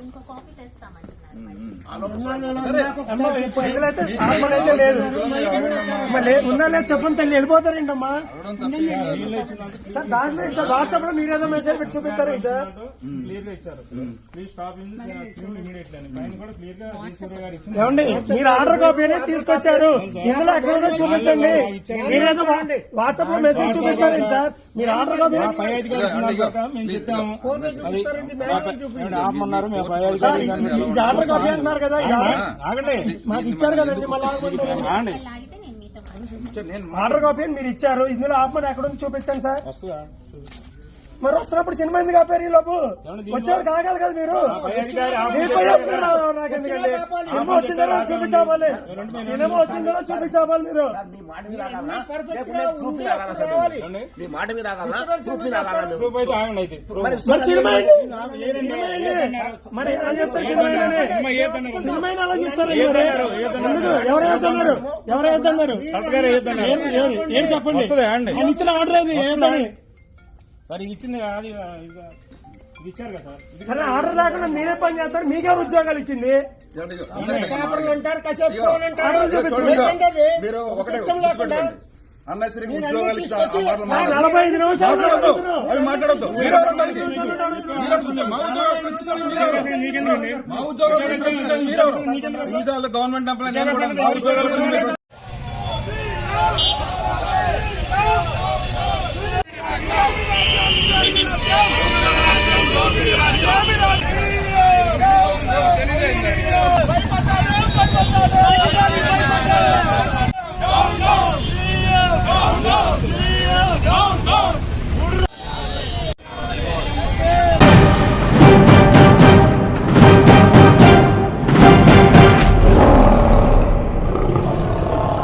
ఇంకో కాపీ తెస్తామంటున్నారు. ఉన్నా లేదు చెప్పండి తల్లి వెళ్ళిపోతారేంటమ్మా సార్. దాంట్లో సార్ వాట్సాప్ లో మీరేదో మెసేజ్ పెట్టి చూపిస్తారేంటి సార్? ఏమండి మీరు ఆర్డర్ కాపీ అనేది తీసుకొచ్చారు, ఇందులో ఎక్కడ చూపించండి. మీరేదో వాట్సాప్ లో మెసేజ్ చూపిస్తారేంటి సార్? మీరు ఆర్డర్ కాపీ ఇది ఆర్డర్ కాపీ అంటున్నారు కదా, మాకు ఇచ్చారు కదండి. మళ్ళీ ఆర్డర్ కాపీ మీరు ఇచ్చారు, ఇందులో ఆపమని ఎక్కడ ఉంది చూపించండి సార్. మరి వస్తున్నప్పుడు సినిమా ఎందుకు ఆపారు? ఈ లోపు వచ్చేవాడు కాగాలి కదా మీరు. నాకెందుకండి సినిమా వచ్చిందో చూపించాలి, సినిమా వచ్చిందో చూపించాలి మీరు. మరి సినిమా మరి ఎలా చెప్తారు? సినిమా అలా చెప్తారు. ఎవరైతున్నారు ఏం చెప్పండి? ఇచ్చిన ఆర్డర్ ఏది ఏంటని సార్ ఇది ఇచ్చింది కాదు, ఇది ఇచ్చారు కదా సార్. సరే ఆర్డర్ లేకుండా మీరే పని చేస్తారు, మీకే ఉద్యోగాలు ఇచ్చింది. అన్నసరికి ఉద్యోగాలు 45 నిమిషాలు అవి మాట్లాడద్దు. మా ఉద్యోగాలు గవర్నమెంట్ ఎంప్లాయీ Go!